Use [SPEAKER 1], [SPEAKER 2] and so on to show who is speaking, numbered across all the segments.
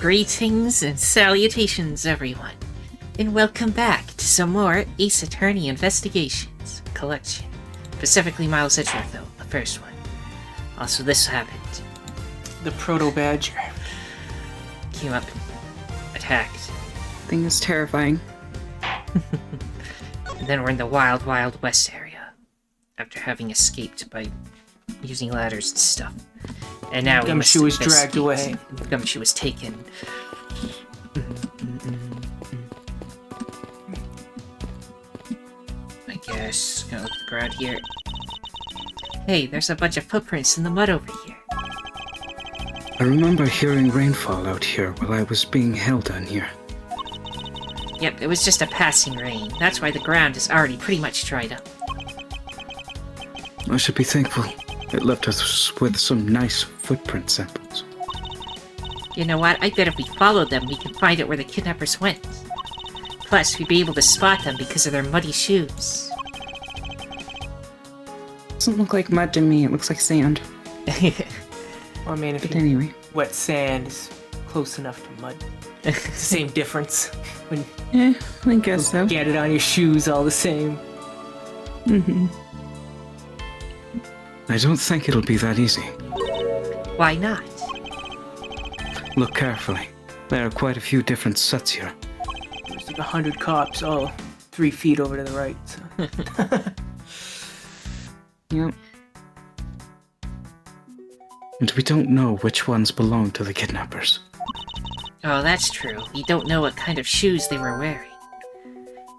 [SPEAKER 1] Greetings and salutations, everyone, and welcome back to some more Ace Attorney Investigations Collection. Specifically Miles Edgeworth, though, the first one. Also, this happened.
[SPEAKER 2] The proto-badger.
[SPEAKER 1] Came up, attacked.
[SPEAKER 3] Thing is terrifying.
[SPEAKER 1] And then we're in the wild, wild west area. After having escaped by using ladders and stuff. And now
[SPEAKER 2] Gumshoe was dragged away.
[SPEAKER 1] Gumshoe was taken. I guess, gonna look at the ground here. Hey, there's a bunch of footprints in the mud over here.
[SPEAKER 4] I remember hearing rainfall out here while I was being held on here.
[SPEAKER 1] Yep, it was just a passing rain. That's why the ground is already pretty much dried up.
[SPEAKER 4] I should be thankful it left us with some nice footprint samples.
[SPEAKER 1] You know what? I bet if we followed them, we can find out where the kidnappers went. Plus, we'd be able to spot them because of their muddy shoes.
[SPEAKER 3] Doesn't look like mud to me, it looks like sand.
[SPEAKER 2] Well, I mean, if
[SPEAKER 3] But
[SPEAKER 2] you
[SPEAKER 3] anyway.
[SPEAKER 2] wet sand is close enough to mud. It's the same difference. When
[SPEAKER 3] Yeah, I guess so.
[SPEAKER 2] you get it on your shoes, all the same.
[SPEAKER 3] Mm-hmm.
[SPEAKER 4] I don't think it'll be that easy.
[SPEAKER 1] Why not?
[SPEAKER 4] Look carefully. There are quite a few different sets here.
[SPEAKER 2] There's like 100 cops, all 3 feet over to the right. So.
[SPEAKER 3] Yep.
[SPEAKER 4] And we don't know which ones belong to the kidnappers.
[SPEAKER 1] Oh, that's true. We don't know what kind of shoes they were wearing.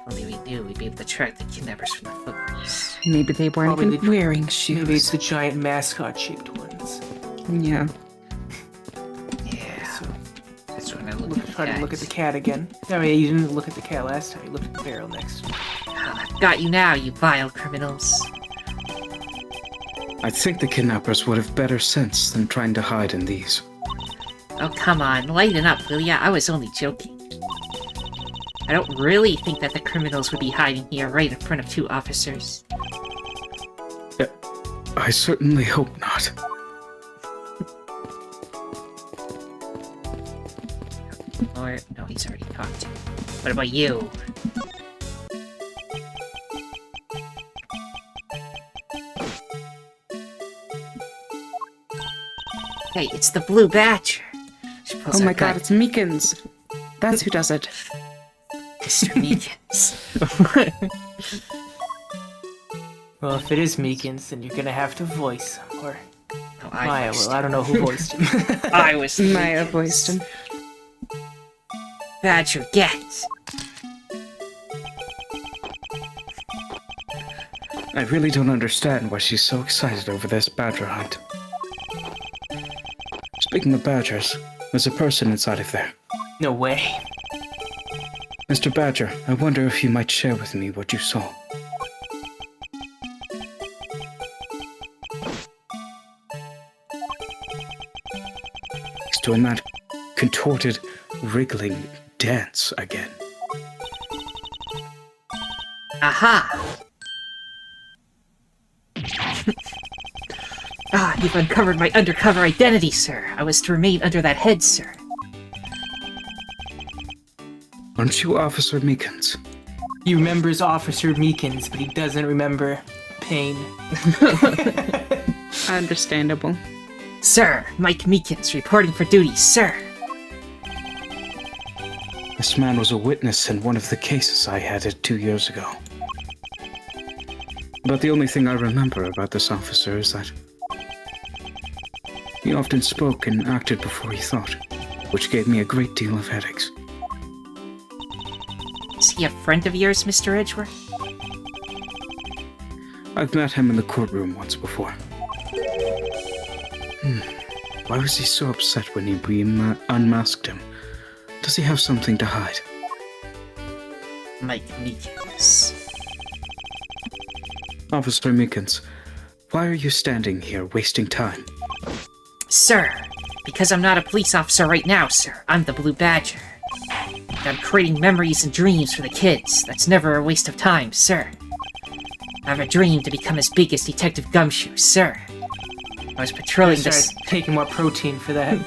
[SPEAKER 1] If only we knew, we'd be able to track the kidnappers from the footprints.
[SPEAKER 3] Maybe they weren't
[SPEAKER 2] Probably
[SPEAKER 3] even wearing shoes.
[SPEAKER 2] Maybe it's the giant mascot-shaped ones.
[SPEAKER 3] Yeah.
[SPEAKER 1] Yeah,
[SPEAKER 2] So,
[SPEAKER 1] that's when I look at the
[SPEAKER 2] try to look at
[SPEAKER 1] cats.
[SPEAKER 2] the cat again. Oh yeah, you didn't look at the cat last time. You looked at the barrel next.
[SPEAKER 1] I've got you now, you vile criminals.
[SPEAKER 4] I think the kidnappers would have better sense than trying to hide in these.
[SPEAKER 1] Oh, come on, lighten up, will ya? I was only joking. I don't really think that the criminals would be hiding here right in front of 2 officers.
[SPEAKER 4] I certainly hope not.
[SPEAKER 1] Or, no, he's already talked to. What about you? Hey, it's the Blue Badger.
[SPEAKER 3] Oh my god, it's Meekins. That's who does it.
[SPEAKER 1] Mr. Meekins.
[SPEAKER 2] Well, if it is Meekins, then you're gonna have to voice him. Or
[SPEAKER 1] No,
[SPEAKER 2] Maya.
[SPEAKER 1] voiced
[SPEAKER 2] Well, I don't know who voiced him.
[SPEAKER 1] him. I was
[SPEAKER 3] Maya
[SPEAKER 1] Meekins.
[SPEAKER 3] voiced him.
[SPEAKER 1] Badger, get!
[SPEAKER 4] I really don't understand why she's so excited over this badger hunt. Speaking of badgers, there's a person inside of there.
[SPEAKER 2] No way.
[SPEAKER 4] Mr. Badger, I wonder if you might share with me what you saw. He's doing that contorted, wriggling dance again.
[SPEAKER 1] Aha! Ah, you've uncovered my undercover identity, sir. I was to remain under that head, sir.
[SPEAKER 4] Aren't you Officer Meekins?
[SPEAKER 2] He remembers Officer Meekins, but he doesn't remember Payne.
[SPEAKER 3] Understandable.
[SPEAKER 1] Sir, Mike Meekins, reporting for duty, sir.
[SPEAKER 4] This man was a witness in one of the cases I headed 2 years ago. But the only thing I remember about this officer is that he often spoke and acted before he thought, which gave me a great deal of headaches.
[SPEAKER 1] Is he a friend of yours, Mr. Edgeworth?
[SPEAKER 4] I've met him in the courtroom once before. Why was he so upset when we unmasked him? Does he have something to hide?
[SPEAKER 1] Mike Meekins.
[SPEAKER 4] Officer Meekins, why are you standing here wasting time?
[SPEAKER 1] Sir, because I'm not a police officer right now, sir. I'm the Blue Badger. And I'm creating memories and dreams for the kids. That's never a waste of time, sir. I have a dream to become as big as Detective Gumshoe, sir. I was patrolling
[SPEAKER 2] Start taking more protein for that.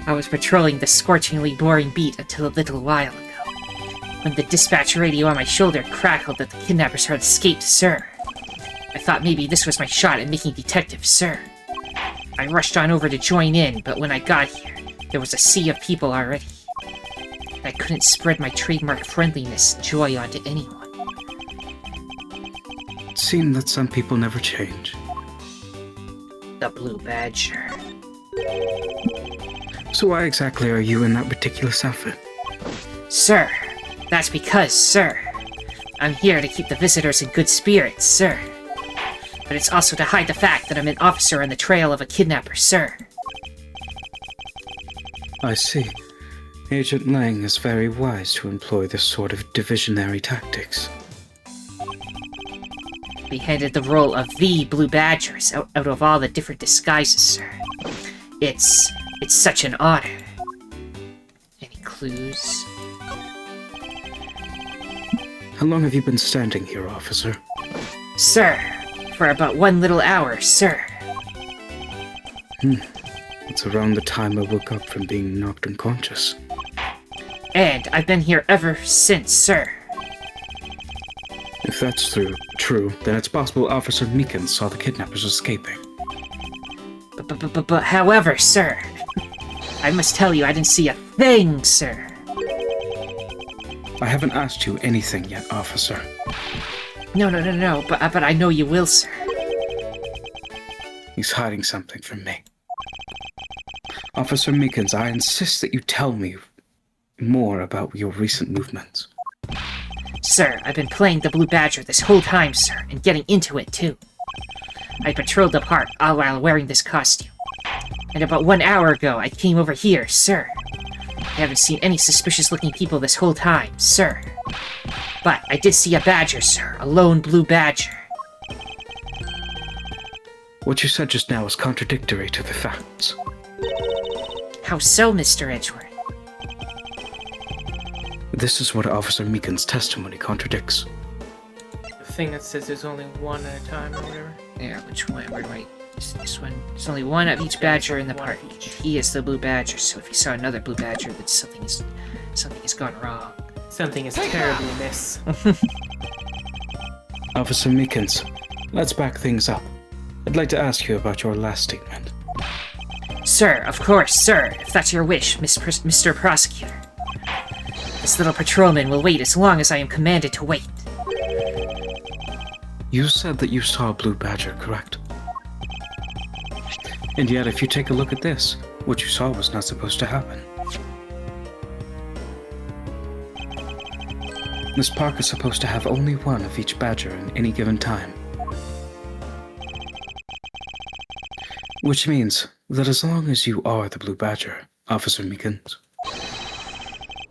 [SPEAKER 1] I was patrolling the scorchingly boring beat until a little while ago, when the dispatch radio on my shoulder crackled that the kidnappers had escaped, sir. I thought maybe this was my shot at making detective, sir. I rushed on over to join in, but when I got here, there was a sea of people already. I couldn't spread my trademark friendliness joy onto anyone.
[SPEAKER 4] It seemed that some people never change.
[SPEAKER 1] The Blue Badger.
[SPEAKER 4] So why exactly are you in that ridiculous outfit?
[SPEAKER 1] Sir, that's because, sir, I'm here to keep the visitors in good spirits, sir. But it's also to hide the fact that I'm an officer on the trail of a kidnapper, sir.
[SPEAKER 4] I see. Agent Lang is very wise to employ this sort of divisionary tactics.
[SPEAKER 1] Be handed the role of the Blue Badgers out of all the different disguises, sir. It's such an honor. Any clues?
[SPEAKER 4] How long have you been standing here, officer?
[SPEAKER 1] Sir, for about 1 little hour, sir.
[SPEAKER 4] It's around the time I woke up from being knocked unconscious.
[SPEAKER 1] And I've been here ever since, sir.
[SPEAKER 4] If that's true, then it's possible Officer Meekins saw the kidnappers escaping.
[SPEAKER 1] But however, sir, I must tell you I didn't see a thing, sir.
[SPEAKER 4] I haven't asked you anything yet, officer.
[SPEAKER 1] No, but I know you will, sir.
[SPEAKER 4] He's hiding something from me. Officer Meekins, I insist that you tell me more about your recent movements.
[SPEAKER 1] Sir, I've been playing the Blue Badger this whole time, sir, and getting into it, too. I patrolled the park all while wearing this costume. And about 1 hour ago, I came over here, sir. I haven't seen any suspicious-looking people this whole time, sir. But I did see a badger, sir, a lone blue badger.
[SPEAKER 4] What you said just now is contradictory to the facts.
[SPEAKER 1] How so, Mr. Edgeworth?
[SPEAKER 4] This is what Officer Meekins' testimony contradicts.
[SPEAKER 2] The thing that says there's only one at a time or whatever.
[SPEAKER 1] Yeah, which one? Where do I... This one. There's only one of each badger in the park. He is the blue badger, so if you saw another blue badger, then something has gone wrong.
[SPEAKER 2] Something is terribly amiss.
[SPEAKER 4] Officer Meekins, let's back things up. I'd like to ask you about your last statement.
[SPEAKER 1] Sir, of course, sir, if that's your wish, Mr. Prosecutor. This little patrolman will wait as long as I am commanded to wait.
[SPEAKER 4] You said that you saw a blue badger, correct? And yet, if you take a look at this, what you saw was not supposed to happen. This park is supposed to have only one of each badger in any given time. Which means that as long as you are the blue badger, Officer Meekins,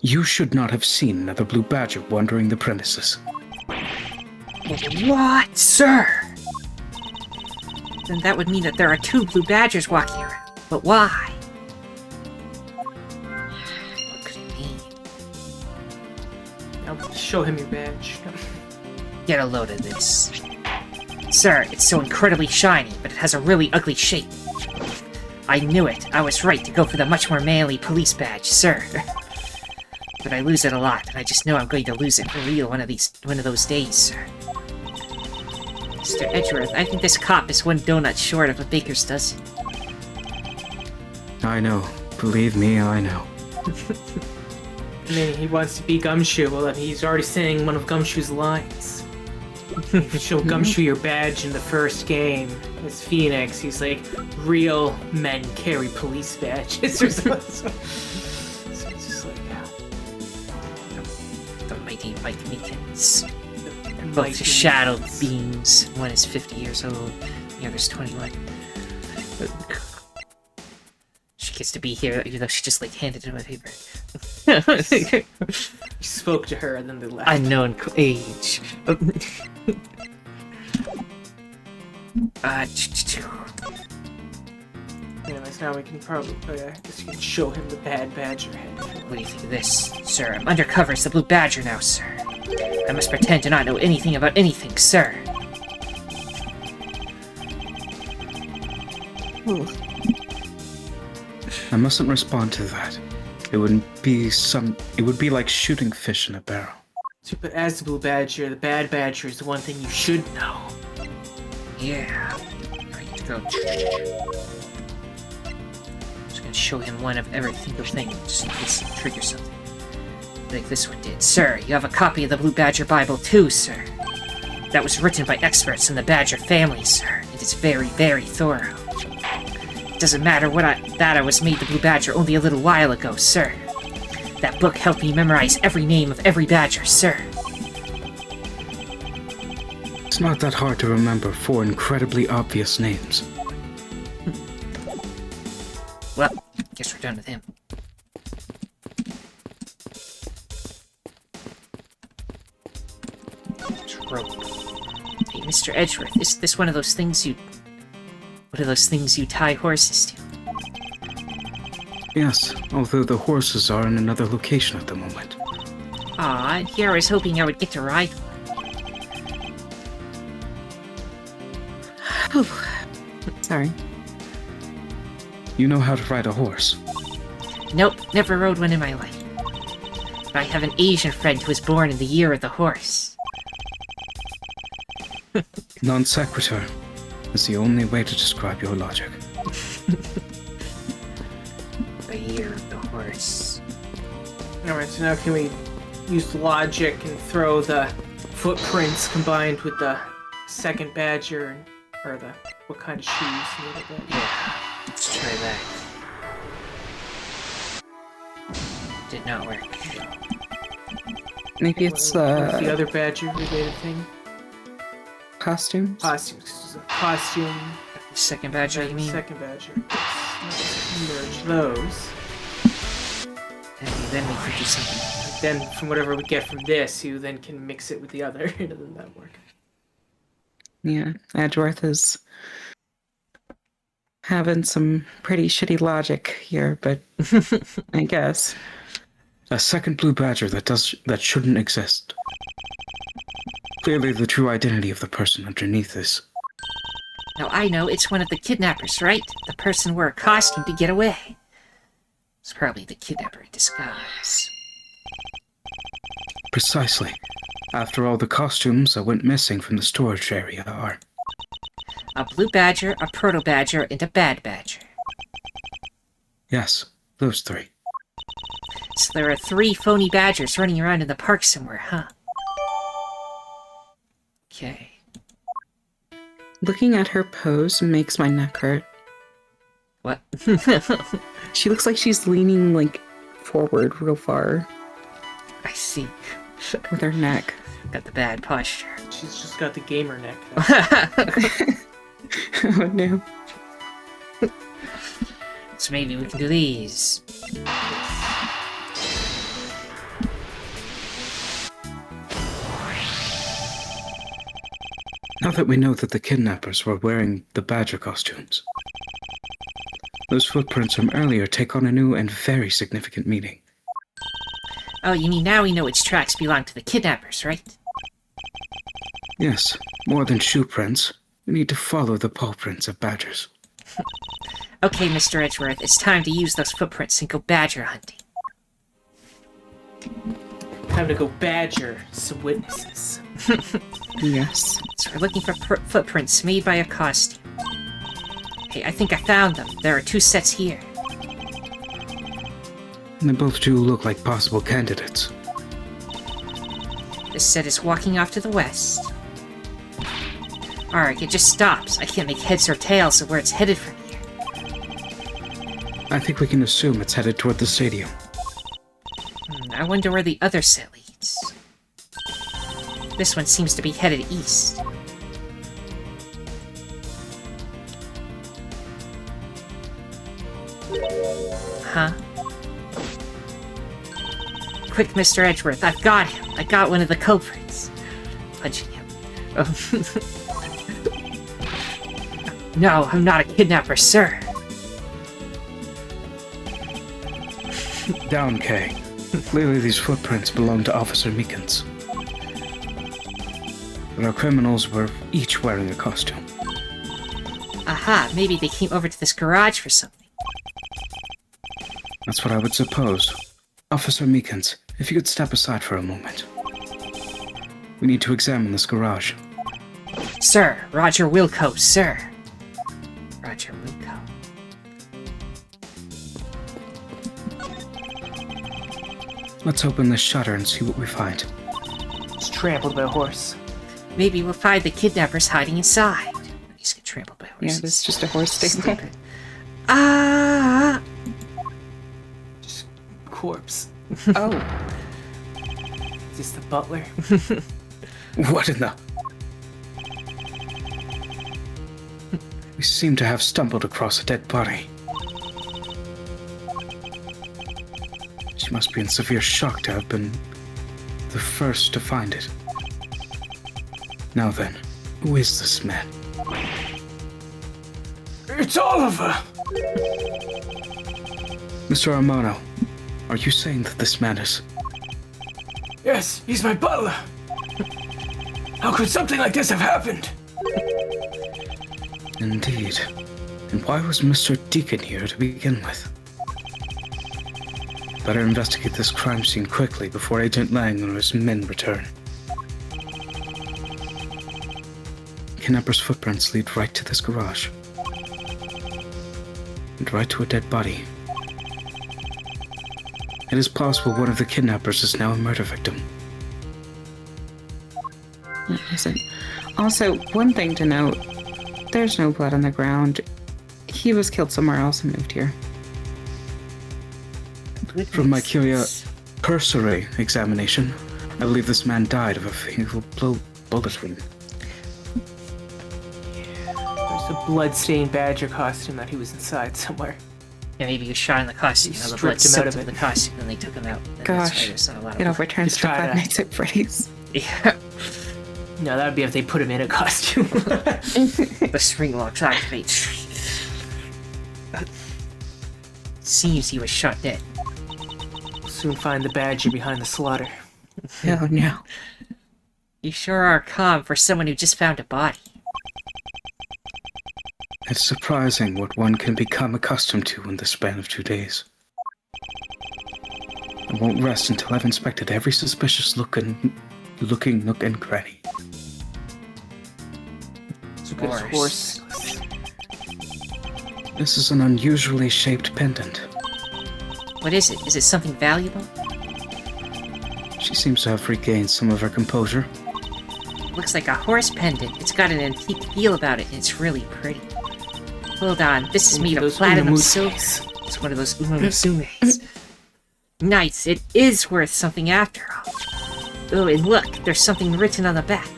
[SPEAKER 4] you should not have seen another blue badger wandering the premises.
[SPEAKER 1] What, sir? Then that would mean that there are 2 blue badgers walking around. But why? What could it mean?
[SPEAKER 2] Now show him your badge.
[SPEAKER 1] Get a load of this. Sir, it's so incredibly shiny, but it has a really ugly shape. I knew it. I was right to go for the much more manly police badge, sir. But I lose it a lot, and I just know I'm going to lose it for real one of those days, sir. Mr. Edgeworth, I think this cop is 1 donut short of a baker's dozen.
[SPEAKER 4] I know. Believe me, I know.
[SPEAKER 2] I mean, he wants to be Gumshoe. Well, he's already saying one of Gumshoe's lines. If you show Gumshoe your badge in the first game as Phoenix, he's like, real men carry police badges or something. So it's just like, yeah.
[SPEAKER 1] The mighty Mike Meekins. Both shadow beings. One is 50 years old, the other's 21. She gets to be here, even though she just like handed him a paper.
[SPEAKER 2] He spoke to her and then they left.
[SPEAKER 1] Unknown age.
[SPEAKER 2] Anyways, now we can probably, I guess you can show him the bad badger head.
[SPEAKER 1] What do you think of this, sir? I'm undercover as the Blue Badger now, sir. I must pretend to not know anything about anything, sir.
[SPEAKER 3] Ooh.
[SPEAKER 4] I mustn't respond to that. It would be like shooting fish in a barrel.
[SPEAKER 2] But as the Blue Badger, the Bad Badger is the one thing you should know.
[SPEAKER 1] Yeah. Alright, go. Just gonna show him one of every single thing, just in case it triggers something. Like this one did. Sir, you have a copy of the Blue Badger Bible too, sir. That was written by experts in the Badger family, sir. It is very, very thorough. It doesn't matter that I was made the Blue Badger only a little while ago, sir. That book helped me memorize every name of every badger, sir.
[SPEAKER 4] It's not that hard to remember 4 incredibly obvious names.
[SPEAKER 1] Well, guess we're done with him. Rope. Hey, Mr. Edgeworth, is this one of those things you... What are those things you tie horses to?
[SPEAKER 4] Yes, although the horses are in another location at the moment.
[SPEAKER 1] Aw, and here I was hoping I would get to ride one.
[SPEAKER 3] Oh. Sorry.
[SPEAKER 4] You know how to ride a horse.
[SPEAKER 1] Nope, never rode one in my life. But I have an Asian friend who was born in the year of the horse.
[SPEAKER 4] Non sequitur is the only way to describe your logic.
[SPEAKER 1] The year of the horse.
[SPEAKER 2] Alright, so now can we use logic and throw the footprints combined with the second badger, or the, what kind of shoes?
[SPEAKER 1] Yeah, let's try that. Did not work.
[SPEAKER 3] Maybe it's
[SPEAKER 2] What's the other badger related thing?
[SPEAKER 3] costumes.
[SPEAKER 2] Costumes. Costume.
[SPEAKER 1] Second badger, you mean?
[SPEAKER 2] Second badger. Let's merge those.
[SPEAKER 1] And then we could do something.
[SPEAKER 2] Then, from whatever we get from this, you then can mix it with the other. Doesn't that work?
[SPEAKER 3] Yeah, Edgeworth is having some pretty shitty logic here, but I guess.
[SPEAKER 4] A second blue badger that shouldn't exist. Clearly the true identity of the person underneath this.
[SPEAKER 1] Now I know, it's one of the kidnappers, right? The person wore a costume to get away. It's probably the kidnapper in disguise.
[SPEAKER 4] Precisely. After all, the costumes that went missing from the storage area are...
[SPEAKER 1] A blue badger, a proto badger, and a bad badger.
[SPEAKER 4] Yes, those 3.
[SPEAKER 1] So there are 3 phony badgers running around in the park somewhere, huh? Okay.
[SPEAKER 3] Looking at her pose makes my neck hurt.
[SPEAKER 1] What?
[SPEAKER 3] She looks like she's leaning, like, forward real far
[SPEAKER 1] I see.
[SPEAKER 3] with her neck.
[SPEAKER 1] Got the bad posture.
[SPEAKER 2] She's just got the gamer neck.
[SPEAKER 3] Oh no.
[SPEAKER 1] So maybe we can do these.
[SPEAKER 4] Now that we know that the kidnappers were wearing the badger costumes, those footprints from earlier take on a new and very significant meaning.
[SPEAKER 1] Oh, you mean now we know which tracks belong to the kidnappers, right?
[SPEAKER 4] Yes, more than shoe prints, we need to follow the paw prints of badgers.
[SPEAKER 1] Okay, Mr. Edgeworth, it's time to use those footprints and go badger hunting.
[SPEAKER 2] Time to go badger some witnesses.
[SPEAKER 3] Yes.
[SPEAKER 1] So we're looking for footprints made by a costume. Hey, I think I found them. There are 2 sets here.
[SPEAKER 4] They both do look like possible candidates.
[SPEAKER 1] This set is walking off to the west. Alright, it just stops. I can't make heads or tails of where it's headed from here.
[SPEAKER 4] I think we can assume it's headed toward the stadium.
[SPEAKER 1] I wonder where the other set leads. This one seems to be headed east. Huh? Quick, Mr. Edgeworth, I've got him. I got one of the culprits. Punching him. No, I'm not a kidnapper, sir.
[SPEAKER 4] Down, Kay. Clearly these footprints belong to Officer Meekins. But our criminals were each wearing a costume.
[SPEAKER 1] Aha, maybe they came over to this garage for something.
[SPEAKER 4] That's what I would suppose. Officer Meekins, if you could step aside for a moment. We need to examine this garage.
[SPEAKER 1] Sir, Roger Wilco, sir. Roger Wilco.
[SPEAKER 4] Let's open this shutter and see what we find.
[SPEAKER 2] It's trampled by a horse.
[SPEAKER 1] Maybe we'll find the kidnappers hiding inside. He's get trampled by horses.
[SPEAKER 3] Yeah, this is just a horse stable.
[SPEAKER 1] Stupid. Ah!
[SPEAKER 2] Just corpse.
[SPEAKER 3] Oh,
[SPEAKER 2] Is this the butler?
[SPEAKER 4] What in the... We seem to have stumbled across a dead body. She must be in severe shock to have been the first to find it. Now then, who is this man?
[SPEAKER 2] It's Oliver!
[SPEAKER 4] Mr. Armano, are you saying that this man is...
[SPEAKER 2] Yes, he's my butler. How could something like this have happened?
[SPEAKER 4] Indeed. And why was Mr. Deacon here to begin with? Better investigate this crime scene quickly before Agent Lang or his men return. Kidnapper's footprints lead right to this garage. And right to a dead body. It is possible one of the kidnappers is now a murder victim.
[SPEAKER 3] listen. Also, one thing to note, there's no blood on the ground. He was killed somewhere else and moved here.
[SPEAKER 4] From my cursory examination, I believe this man died of a fatal bullet wound.
[SPEAKER 2] There's a blood-stained badger costume that he was inside somewhere.
[SPEAKER 1] Yeah, maybe he was shot in the costume.
[SPEAKER 2] He
[SPEAKER 1] Now the blood
[SPEAKER 2] stripped him out
[SPEAKER 1] soaked
[SPEAKER 2] of
[SPEAKER 1] in
[SPEAKER 2] it.
[SPEAKER 1] the costume, and they took him out. And
[SPEAKER 3] Gosh,
[SPEAKER 1] that's why there's not a lot of
[SPEAKER 3] it
[SPEAKER 1] blood.
[SPEAKER 3] overturns
[SPEAKER 2] Just
[SPEAKER 3] the
[SPEAKER 2] try
[SPEAKER 3] Five
[SPEAKER 2] that.
[SPEAKER 3] Nights at Freddy's.
[SPEAKER 1] Yeah.
[SPEAKER 2] No, that would be if they put him in a costume.
[SPEAKER 1] The string locks activate. Seems he was shot dead.
[SPEAKER 2] Soon find the badger behind the slaughter.
[SPEAKER 3] Oh no.
[SPEAKER 1] You sure are calm for someone who just found a body.
[SPEAKER 4] It's surprising what one can become accustomed to in the span of 2 days. I won't rest until I've inspected every suspicious looking nook and cranny.
[SPEAKER 2] It's a good horse.
[SPEAKER 4] This is an unusually shaped pendant.
[SPEAKER 1] What is it? Is it something valuable?
[SPEAKER 4] She seems to have regained some of her composure.
[SPEAKER 1] Looks like a horse pendant. It's got an antique feel about it, and it's really pretty. Hold on, this is made of
[SPEAKER 2] Those
[SPEAKER 1] platinum
[SPEAKER 2] unamuses.
[SPEAKER 1] silver. It's one of those unamuses. Nice, it is worth something after all. Oh, and look, there's something written on the back.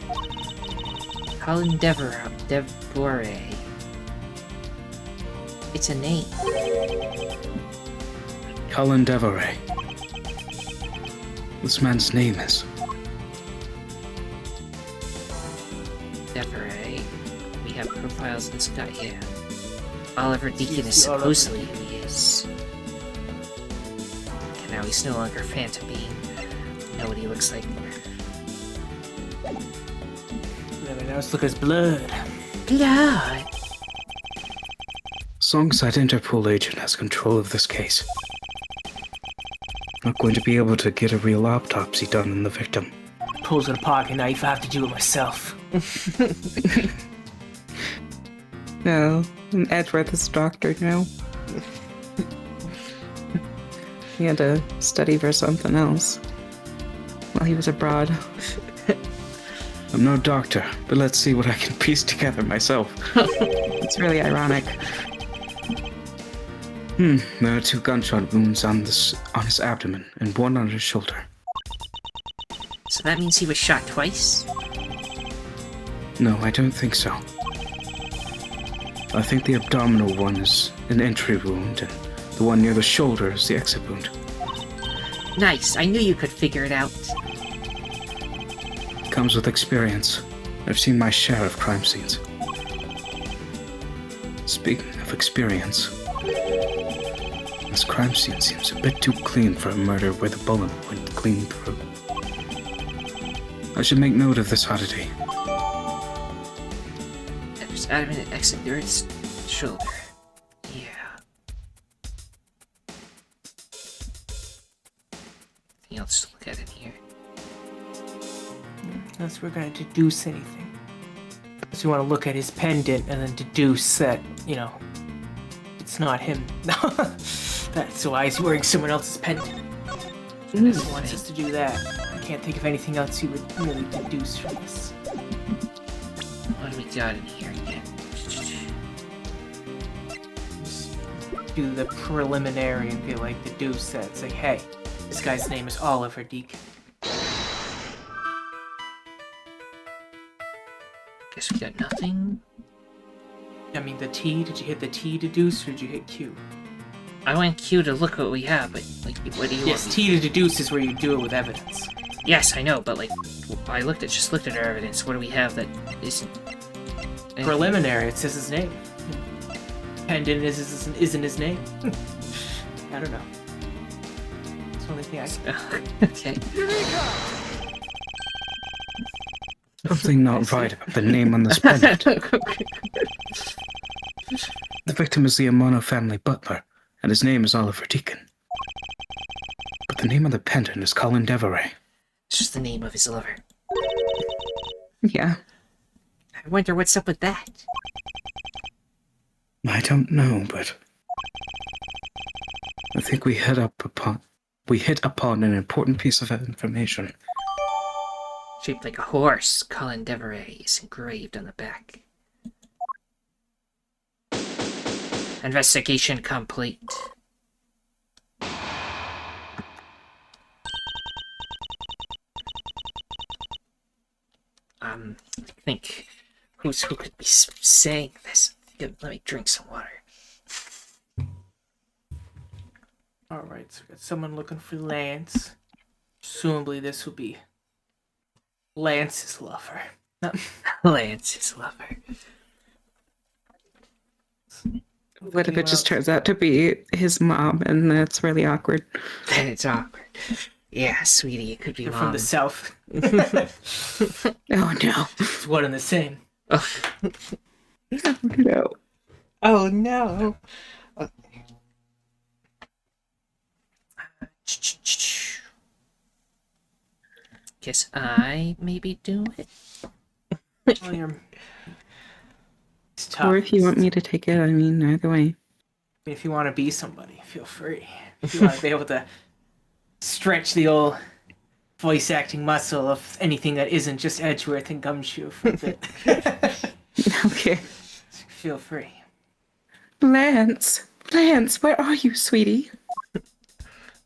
[SPEAKER 1] Colin Devore. It's a name.
[SPEAKER 4] Colin Devore. This man's name is...
[SPEAKER 1] Devore. We have profiles in this guy here. Oliver Deacon is
[SPEAKER 2] He's the
[SPEAKER 1] supposedly who he is. Okay, now he's no longer Phantom Being. Know what he looks like.
[SPEAKER 2] Never know, look as blood.
[SPEAKER 1] Blood!
[SPEAKER 4] As long as that Interpol agent has control of this case, I'm not going to be able to get a real autopsy done on the victim.
[SPEAKER 2] Pulls out a pocket knife, I have to do it myself.
[SPEAKER 3] No. Edgeworth is a doctor now. He had to study for something else while he was abroad.
[SPEAKER 4] I'm no doctor, but let's see what I can piece together myself.
[SPEAKER 3] It's really ironic.
[SPEAKER 4] There are 2 gunshot wounds on his abdomen and 1 on his shoulder.
[SPEAKER 1] So that means he was shot twice?
[SPEAKER 4] No, I don't think so. I think the abdominal one is an entry wound, and the one near the shoulder is the exit wound.
[SPEAKER 1] Nice, I knew you could figure it out.
[SPEAKER 4] Comes with experience. I've seen my share of crime scenes. Speaking of experience, this crime scene seems a bit too clean for a murder where the bullet went clean through. I should make note of this oddity.
[SPEAKER 1] There's adamant exit. There is shoulder. Yeah. Anything else to look at in here?
[SPEAKER 2] Unless we're gonna deduce anything. So you want to look at his pendant and then deduce that, you know, it's not him. That's why he's wearing someone else's pendant. He wants us to do that. I can't think of anything else you would really deduce from this.
[SPEAKER 1] What do we got in here again?
[SPEAKER 2] Just do the preliminary and be like, deduce that. It's like, hey, this guy's name is Oliver Deacon.
[SPEAKER 1] Guess we got nothing.
[SPEAKER 2] I mean, the T, did you hit the T deduce or did you hit Q?
[SPEAKER 1] I went Q to look what we have, but, like, what do you
[SPEAKER 2] Yes,
[SPEAKER 1] want?
[SPEAKER 2] T to deduce is where you do it with evidence.
[SPEAKER 1] Yes, I know, but, like, I just looked at our evidence. What do we have that isn't... anything?
[SPEAKER 2] Preliminary, it says his name. Pendant isn't his name. I don't know. It's the only thing I can...
[SPEAKER 1] Okay.
[SPEAKER 4] Something not right about the name on this pendant. The victim is the Amano family butler, and his name is Oliver Deacon. But the name of the pendant is Colin Deveray.
[SPEAKER 1] It's just the name of his lover.
[SPEAKER 3] Yeah.
[SPEAKER 1] I wonder what's up with that.
[SPEAKER 4] I don't know, but I think we hit upon an important piece of information.
[SPEAKER 1] Shaped like a horse, Colin Deveray is engraved on the back. Investigation complete. I think who could be saying this? Let me drink some water.
[SPEAKER 2] Alright, so we got someone looking for Lance. Presumably this will be Lance's lover.
[SPEAKER 1] Lance's lover.
[SPEAKER 3] What if it just turns out to be his mom and that's really awkward?
[SPEAKER 1] Then it's awkward. Yeah, sweetie, it could be
[SPEAKER 2] They're
[SPEAKER 1] mom.
[SPEAKER 2] from the south.
[SPEAKER 3] Oh no.
[SPEAKER 2] It's one and the same.
[SPEAKER 1] Oh,
[SPEAKER 3] No.
[SPEAKER 1] oh no. Guess I maybe do it.
[SPEAKER 2] Well, it's tough.
[SPEAKER 3] Or if you want me to take it, I mean, either way.
[SPEAKER 2] If you want to be somebody, feel free. If you want to be able to stretch the old voice acting muscle of anything that isn't just Edgeworth and Gumshoe for a bit.
[SPEAKER 3] Okay.
[SPEAKER 2] Feel free.
[SPEAKER 3] Lance! Lance, where are you, sweetie?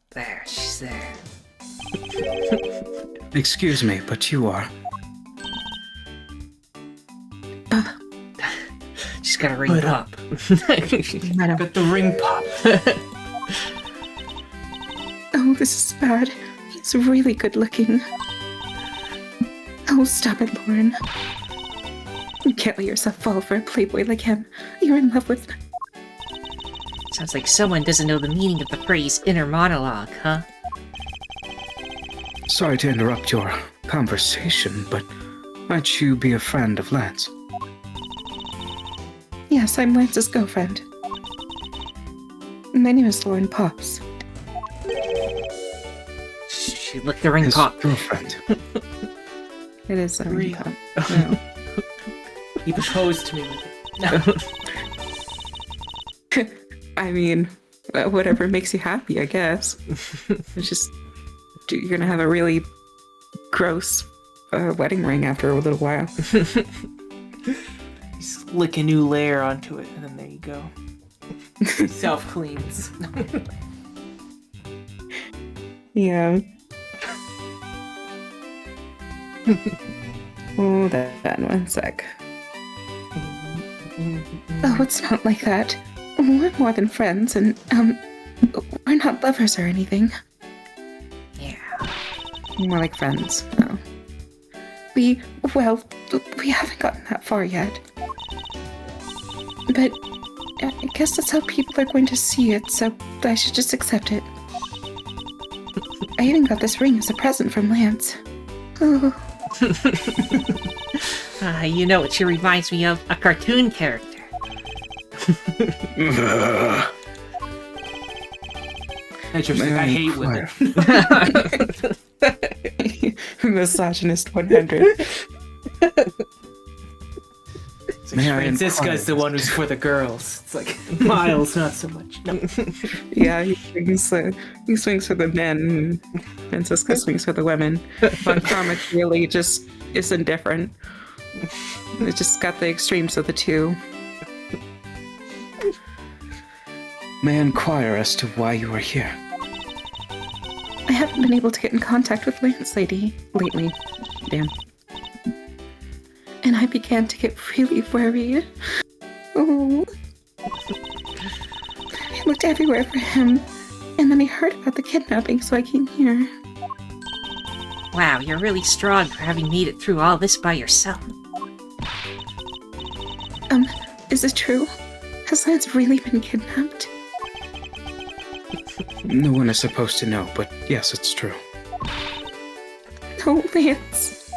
[SPEAKER 1] There, she's there.
[SPEAKER 4] Excuse me, but you are.
[SPEAKER 1] She's got a ring pop.
[SPEAKER 2] Got the ring pop.
[SPEAKER 3] Oh, this is bad. He's really good looking. Oh, stop it, Lauren. You can't let yourself fall for a playboy like him. You're in love with...
[SPEAKER 1] Sounds like someone doesn't know the meaning of the phrase inner monologue, huh?
[SPEAKER 4] Sorry to interrupt your conversation, but might you be a friend of Lance?
[SPEAKER 3] Yes, I'm Lance's girlfriend. My name is Lauren Pops.
[SPEAKER 1] She licked the ring
[SPEAKER 4] His
[SPEAKER 1] pop.
[SPEAKER 4] girlfriend.
[SPEAKER 3] It is a ring
[SPEAKER 2] Real.
[SPEAKER 3] pop. No.
[SPEAKER 2] He proposed to me with it.
[SPEAKER 3] I mean, whatever makes you happy, I guess. It's just... You're gonna have a really gross wedding ring after a little while.
[SPEAKER 2] Just lick a new layer onto it, and then there you go. Self cleans.
[SPEAKER 3] Yeah. Hold on one sec. Oh, it's not like that. We're more than friends, and, we're not lovers or anything.
[SPEAKER 1] Yeah.
[SPEAKER 3] More like friends. Oh. We haven't gotten that far yet. But I guess that's how people are going to see it, so I should just accept it. I even got this ring as a present from Lance. Oh.
[SPEAKER 1] You know what she reminds me of? A cartoon character.
[SPEAKER 2] I hate women.
[SPEAKER 3] Misogynist 100.
[SPEAKER 4] May I
[SPEAKER 2] Francisca's the
[SPEAKER 4] inquire?
[SPEAKER 2] one who's for the girls. It's like Miles, not so much. No.
[SPEAKER 3] Yeah, he swings for the men. Francisco swings for the women. Von Karma really just is indifferent. It just got the extremes of the two.
[SPEAKER 4] May I inquire as to why you are here?
[SPEAKER 3] I haven't been able to get in contact with Lance Lady lately. Damn. And I began to get really worried. Oh. I looked everywhere for him, and then I heard about the kidnapping, so I came here.
[SPEAKER 1] Wow, you're really strong for having made it through all this by yourself.
[SPEAKER 3] Is it true? Has Lance really been kidnapped?
[SPEAKER 4] No one is supposed to know, but yes, it's true.
[SPEAKER 3] No, Lance.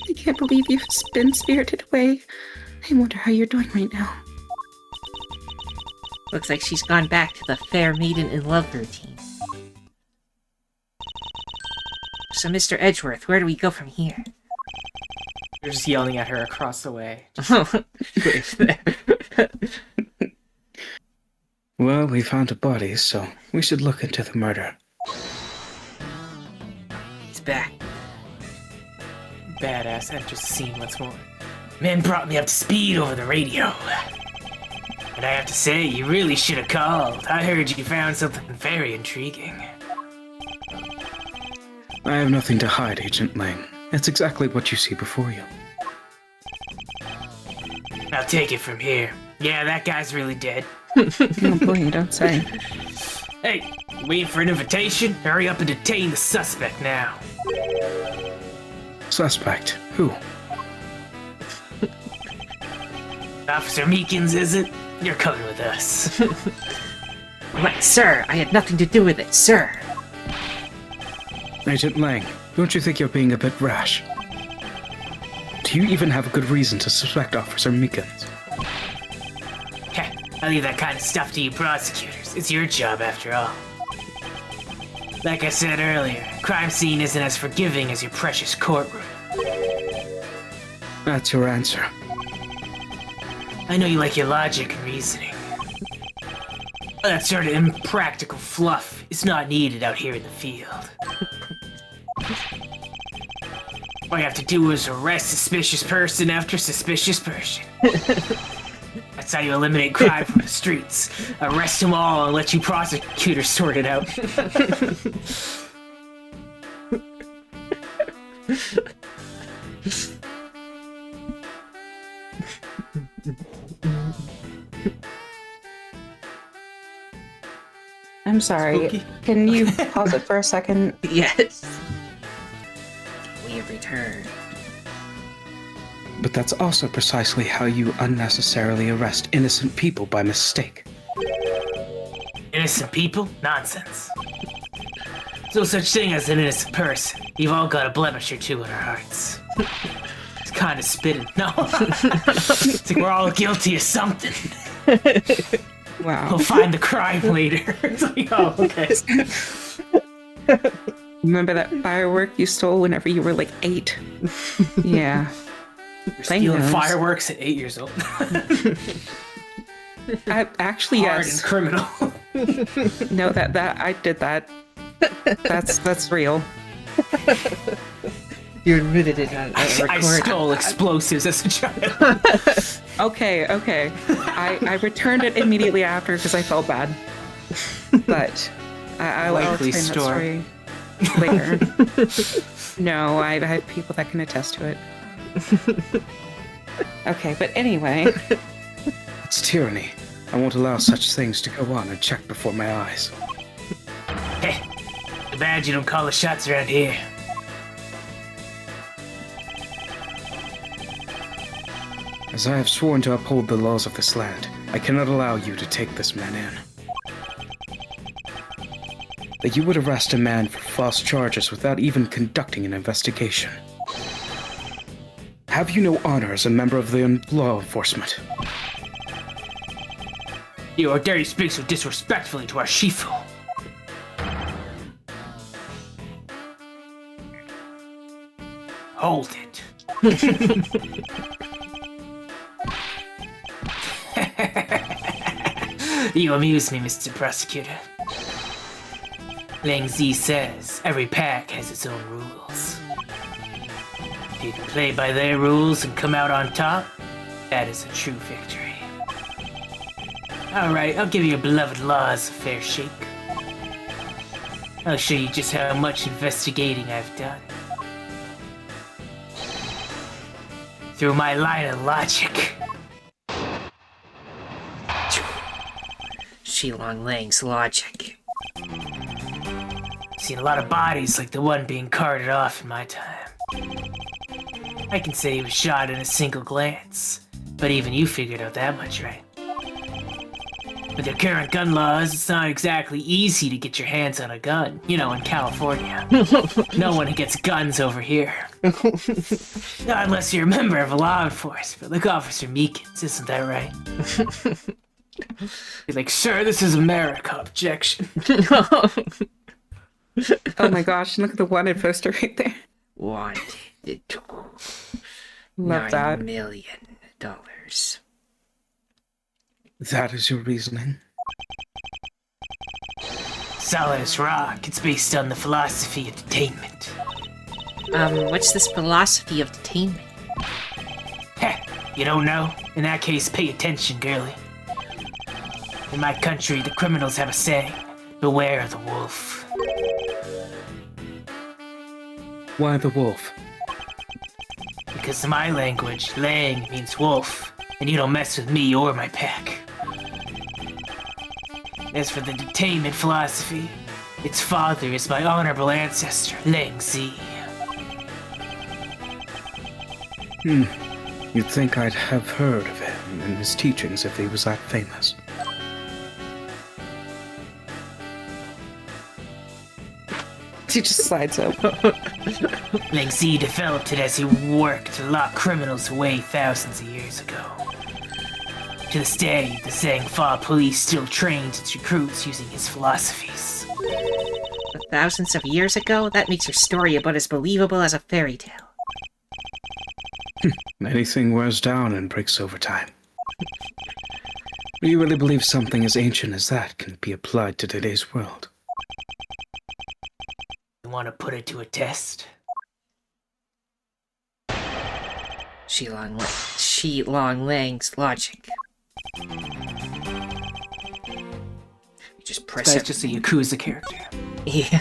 [SPEAKER 3] I can't believe you've been spirited away. I wonder how you're doing right now.
[SPEAKER 1] Looks like she's gone back to the fair maiden in love routine. So, Mr. Edgeworth, where do we go from here?
[SPEAKER 2] You're just yelling at her across the way.
[SPEAKER 4] Well, we found a body, so we should look into the murder.
[SPEAKER 1] He's back.
[SPEAKER 2] Badass actress scene once more. Men brought me up to speed over the radio. And I have to say, you really should have called. I heard you found something very intriguing.
[SPEAKER 4] I have nothing to hide, Agent Lang. It's exactly what you see before you.
[SPEAKER 2] I'll take it from here. Yeah, that guy's really dead.
[SPEAKER 3] Oh boy, you don't say.
[SPEAKER 2] Hey, waiting for an invitation? Hurry up and detain the suspect now.
[SPEAKER 4] Suspect? Who?
[SPEAKER 2] Officer Meekins, is it? You're coming with us.
[SPEAKER 1] What, sir? I had nothing to do with it, sir.
[SPEAKER 4] Agent Lang, don't you think you're being a bit rash? Do you even have a good reason to suspect Officer Meekins?
[SPEAKER 2] Heh, I leave that kind of stuff to you prosecutors. It's your job after all. Like I said earlier, crime scene isn't as forgiving as your precious courtroom.
[SPEAKER 4] That's your answer.
[SPEAKER 2] I know you like your logic and reasoning. That sort of impractical fluff is not needed out here in the field. All you have to do is arrest suspicious person after suspicious person. That's how you eliminate crime from the streets. Arrest them all and let you prosecutors sort it out.
[SPEAKER 3] I'm sorry.
[SPEAKER 2] Spooky.
[SPEAKER 3] Can you pause it for a second?
[SPEAKER 1] Yes. We have returned.
[SPEAKER 4] But that's also precisely how you unnecessarily arrest innocent people by mistake.
[SPEAKER 2] Innocent people? Nonsense. There's no such thing as an innocent person. You've all got a blemish or two in our hearts. It's kind of spitting. No. It's like we're all guilty of something.
[SPEAKER 3] Wow.
[SPEAKER 2] We'll find the crime later. It's like, oh, okay.
[SPEAKER 3] Remember that firework you stole whenever you were like 8? Yeah.
[SPEAKER 2] You're stealing
[SPEAKER 3] knows.
[SPEAKER 2] fireworks at 8 years old.
[SPEAKER 3] Actually,
[SPEAKER 2] Hard
[SPEAKER 3] yes.
[SPEAKER 2] and criminal.
[SPEAKER 3] No, that I did that. That's real.
[SPEAKER 1] You admitted it on
[SPEAKER 2] I stole explosives as a child.
[SPEAKER 3] Okay. I returned it immediately after because I felt bad. But I'll
[SPEAKER 2] Likely
[SPEAKER 3] explain that story later. No, I have people that can attest to it. Okay, but anyway.
[SPEAKER 4] It's tyranny. I won't allow such things to go on unchecked before my eyes.
[SPEAKER 2] Hey, too bad you don't call the shots around here.
[SPEAKER 4] As I have sworn to uphold the laws of this land, I cannot allow you to take this man in. That you would arrest a man for false charges without even conducting an investigation. Have you no honor as a member of the law enforcement?
[SPEAKER 2] You dare you speak so disrespectfully to our Shifu? Hold it. You amuse me, Mr. Prosecutor. Lang Zi says every pack has its own rules. If you can play by their rules and come out on top, that is a true victory. Alright, I'll give your beloved laws a fair shake. I'll show you just how much investigating I've done. Through my line of logic.
[SPEAKER 1] Shilong Lang's logic.
[SPEAKER 2] Seen a lot of bodies like the one being carted off in my time. I can say he was shot in a single glance, but even you figured out that much, right? With their current gun laws, it's not exactly easy to get your hands on a gun. You know, in California. No one gets guns over here. Not unless you're a member of a law enforcement, like Officer Meekins, isn't that right? You're like, sir, this is America. Objection.
[SPEAKER 3] Oh my gosh, look at the wanted poster right there.
[SPEAKER 1] Wanted.
[SPEAKER 3] Love that.
[SPEAKER 1] $9 million.
[SPEAKER 4] That is your reasoning?
[SPEAKER 2] Solid as rock. It's based on the philosophy of detainment.
[SPEAKER 1] What's this philosophy of detainment?
[SPEAKER 2] Heh, you don't know? In that case, pay attention, girlie. In my country, the criminals have a saying, beware the wolf.
[SPEAKER 4] Why the wolf?
[SPEAKER 2] Because in my language, lang means wolf, and you don't mess with me or my pack. As for the detainment philosophy, its father is my honorable ancestor, Lang Zi.
[SPEAKER 4] You'd think I'd have heard of him and his teachings if he was that famous.
[SPEAKER 3] He just slides up.
[SPEAKER 2] Lang Zi developed it as he worked to lock criminals away thousands of years ago. To this day, the Zhangfa police still trains its recruits using his philosophies.
[SPEAKER 1] Thousands of years ago? That makes your story about as believable as a fairy tale.
[SPEAKER 4] Anything wears down and breaks over time. Do you really believe something as ancient as that can be applied to today's world?
[SPEAKER 2] You want to put it to a test?
[SPEAKER 1] Shilong Lang's logic. You just press
[SPEAKER 2] That's
[SPEAKER 1] it.
[SPEAKER 2] just a Yakuza character.
[SPEAKER 1] Yeah.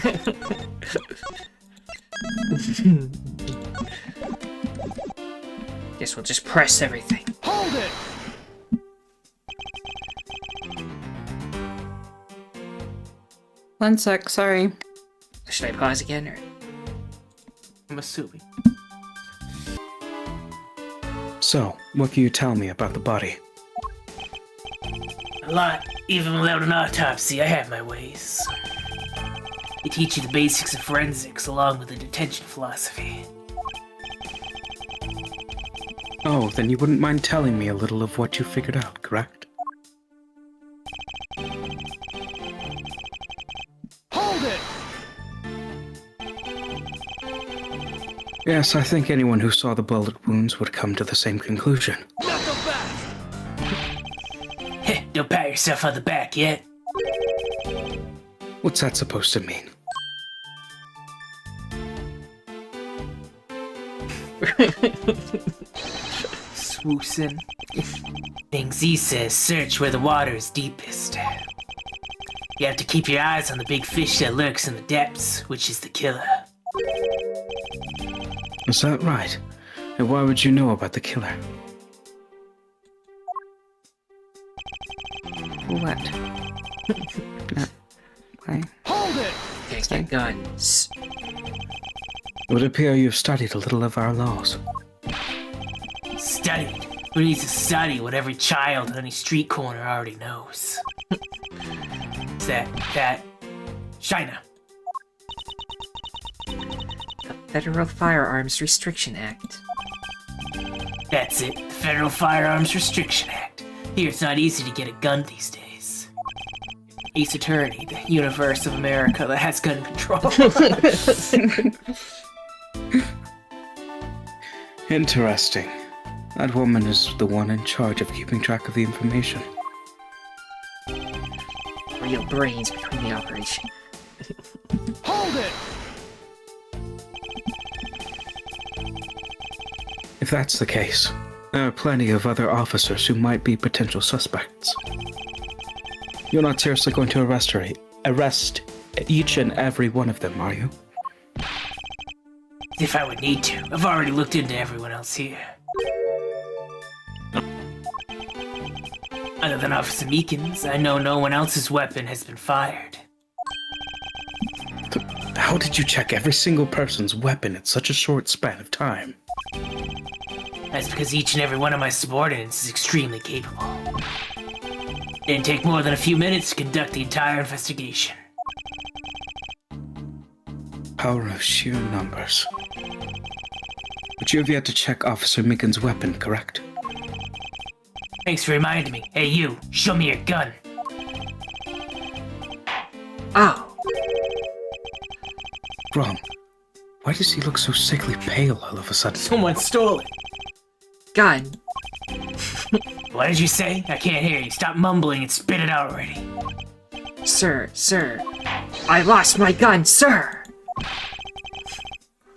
[SPEAKER 1] Guess we'll just press everything.
[SPEAKER 5] Hold it!
[SPEAKER 3] One sec, sorry.
[SPEAKER 1] Should I pause again, or?
[SPEAKER 2] I'm assuming.
[SPEAKER 4] So, what can you tell me about the body?
[SPEAKER 2] A lot. Even without an autopsy, I have my ways. They teach you the basics of forensics along with the detention philosophy.
[SPEAKER 4] Oh, then you wouldn't mind telling me a little of what you figured out, correct?
[SPEAKER 5] Hold it!
[SPEAKER 4] Yes, I think anyone who saw the bullet wounds would come to the same conclusion.
[SPEAKER 5] Knuckle back!
[SPEAKER 2] Heh, don't pat yourself on the back yet.
[SPEAKER 4] What's that supposed to mean?
[SPEAKER 2] Swoosing. Lang Zi says search where the water is deepest. You have to keep your eyes on the big fish that lurks in the depths, which is the killer.
[SPEAKER 4] Is that right? And why would you know about the killer?
[SPEAKER 3] What? No. Why?
[SPEAKER 5] Hold it!
[SPEAKER 1] Can't get guns.
[SPEAKER 4] It would appear you've studied a little of our laws.
[SPEAKER 2] Studied. Who needs to study what every child on any street corner already knows? It's that China.
[SPEAKER 1] The Federal Firearms Restriction Act.
[SPEAKER 2] That's it, the Federal Firearms Restriction Act. Here, it's not easy to get a gun these days. Ace Attorney, the universe of America that has gun control.
[SPEAKER 4] Interesting. That woman is the one in charge of keeping track of the information.
[SPEAKER 1] Real brains between the operation.
[SPEAKER 5] Hold it!
[SPEAKER 4] If that's the case, there are plenty of other officers who might be potential suspects. You're not seriously going to arrest each and every one of them, are you?
[SPEAKER 2] If I would need to. I've already looked into everyone else here. Other than Officer Meekins, I know no one else's weapon has been fired.
[SPEAKER 4] How did you check every single person's weapon in such a short span of time?
[SPEAKER 2] That's because each and every one of my subordinates is extremely capable. Didn't take more than a few minutes to conduct the entire investigation.
[SPEAKER 4] Power of sheer numbers. But you have yet to check Officer Meekins' weapon, correct?
[SPEAKER 2] Thanks for reminding me. Hey you, show me your gun.
[SPEAKER 1] Oh,
[SPEAKER 4] Rom, why does he look so sickly pale all of a sudden?
[SPEAKER 2] Someone stole it.
[SPEAKER 1] gun.
[SPEAKER 2] What did you say? I can't hear you. Stop mumbling and spit it out already.
[SPEAKER 1] Sir, I lost my gun, sir!